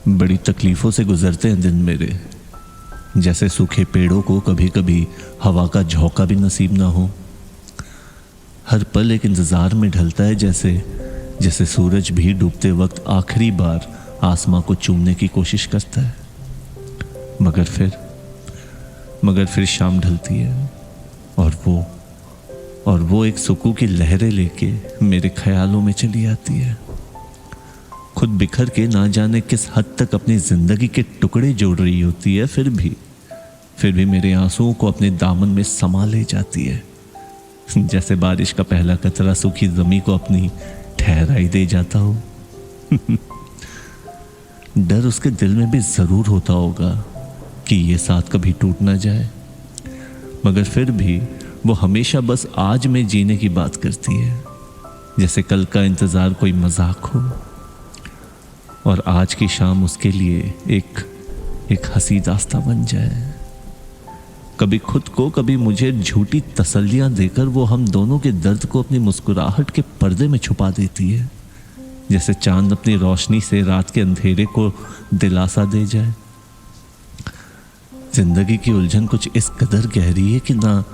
बड़ी तकलीफों से गुजरते हैं दिन मेरे, जैसे सूखे पेड़ों को कभी कभी हवा का झोंका भी नसीब ना हो। हर पल एक इंतजार में ढलता है, जैसे जैसे सूरज भी डूबते वक्त आखिरी बार आसमां को चूमने की कोशिश करता है। मगर फिर शाम ढलती है और वो एक सुकून की लहरें लेके मेरे ख्यालों में चली आती है। खुद बिखर के ना जाने किस हद तक अपनी जिंदगी के टुकड़े जोड़ रही होती है, फिर भी मेरे आंसुओं को अपने दामन में समा ले जाती है, जैसे बारिश का पहला कतरा सूखी जमीन को अपनी ठहराई दे जाता हो। डर उसके दिल में भी जरूर होता होगा कि ये साथ कभी टूट ना जाए, मगर फिर भी वो हमेशा बस आज में जीने की बात करती है, जैसे कल का इंतजार कोई मजाक हो और आज की शाम उसके लिए एक हंसी दास्तां बन जाए। कभी खुद को, कभी मुझे झूठी तसल्लियां देकर वो हम दोनों के दर्द को अपनी मुस्कुराहट के पर्दे में छुपा देती है, जैसे चांद अपनी रोशनी से रात के अंधेरे को दिलासा दे जाए। जिंदगी की उलझन कुछ इस कदर गहरी है कि ना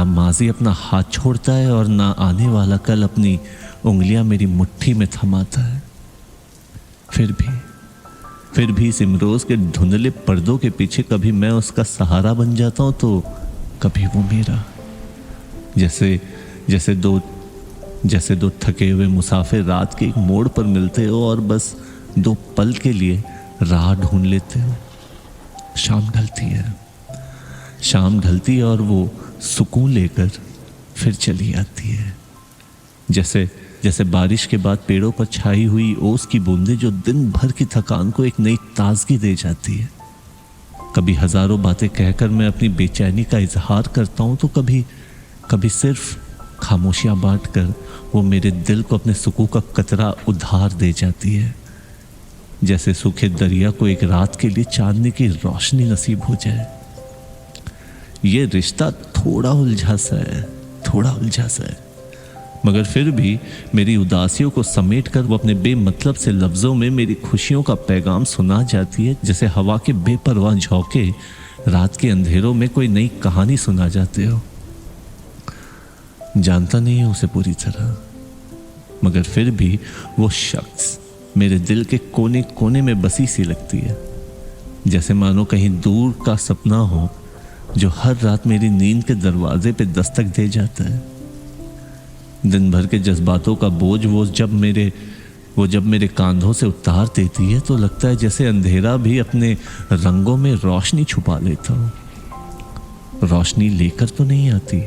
माजी अपना हाथ छोड़ता है और ना आने वाला कल अपनी उंगलियां मेरी मुट्ठी में थमाता है। फिर भी सिमरोज के धुंधले पर्दों के पीछे कभी मैं उसका सहारा बन जाता हूं तो कभी वो मेरा। जैसे दो थके हुए मुसाफिर रात के एक मोड़ पर मिलते हो और बस 2 पल के लिए राह ढूंढ लेते हो। शाम ढलती है और वो सुकून लेकर फिर चली आती है, जैसे बारिश के बाद पेड़ों पर छाई हुई ओस की बूंदें जो दिन भर की थकान को एक नई ताजगी दे जाती है। कभी हजारों बातें कहकर मैं अपनी बेचैनी का इजहार करता हूं तो कभी सिर्फ खामोशियां बांटकर वो मेरे दिल को अपने सुकून का कतरा उधार दे जाती है, जैसे सूखे दरिया को एक रात के लिए चांदनी की रोशनी नसीब हो जाए। ये रिश्ता थोड़ा उलझा सा है, मगर फिर भी मेरी उदासियों को समेट कर वो अपने बेमतलब से लफ्जों में मेरी खुशियों का पैगाम सुना जाती है, जैसे हवा के बेपरवाह झोंके रात के अंधेरों में कोई नई कहानी सुना जाते हो। जानता नहीं है उसे पूरी तरह, मगर फिर भी वो शख्स मेरे दिल के कोने कोने में बसी सी लगती है, जैसे मानो कहीं दूर का सपना हो जो हर रात मेरी नींद के दरवाजे पे दस्तक दे जाता है। दिन भर के जज्बातों का बोझ वो जब मेरे कांधों से उतार देती है तो लगता है जैसे अंधेरा भी अपने रंगों में रोशनी छुपा लेता हो। रोशनी लेकर तो नहीं आती,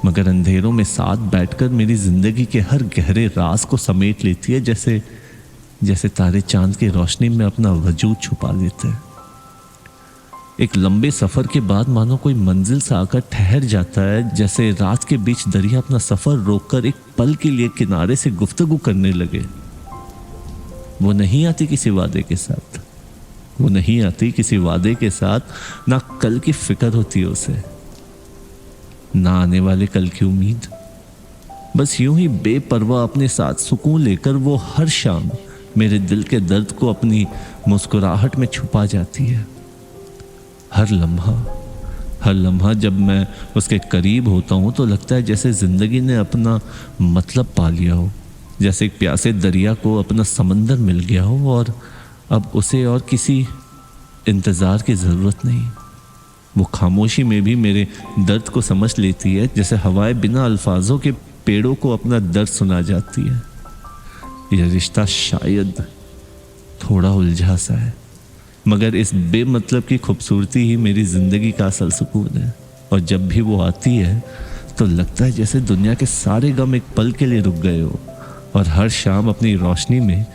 मगर अंधेरों में साथ बैठकर मेरी जिंदगी के हर गहरे राज को समेट लेती है, जैसे तारे चांद की रोशनी में अपना वजूद छुपा लेते हैं। एक लंबे सफर के बाद मानो कोई मंजिल से आकर ठहर जाता है, जैसे रात के बीच दरिया अपना सफर रोककर एक पल के लिए किनारे से गुफ्तगू करने लगे। वो नहीं आती किसी वादे के साथ, ना कल की फिक्र होती है उसे, ना आने वाले कल की उम्मीद। बस यूं ही बेपरवाह अपने साथ सुकून लेकर वो हर शाम मेरे दिल के दर्द को अपनी मुस्कुराहट में छुपा जाती है। हर लम्हा जब मैं उसके करीब होता हूँ तो लगता है जैसे जिंदगी ने अपना मतलब पा लिया हो, जैसे एक प्यासे दरिया को अपना समंदर मिल गया हो और अब उसे और किसी इंतज़ार की ज़रूरत नहीं। वो खामोशी में भी मेरे दर्द को समझ लेती है, जैसे हवाएं बिना अल्फाजों के पेड़ों को अपना दर्द सुना जाती है। यह रिश्ता शायद थोड़ा उलझा सा है, मगर इस बेमतलब की खूबसूरती ही मेरी जिंदगी का असल सुकून है। और जब भी वो आती है तो लगता है जैसे दुनिया के सारे गम एक पल के लिए रुक गए हो और हर शाम अपनी रोशनी में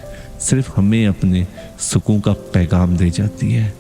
सिर्फ हमें अपने सुकून का पैगाम दे जाती है।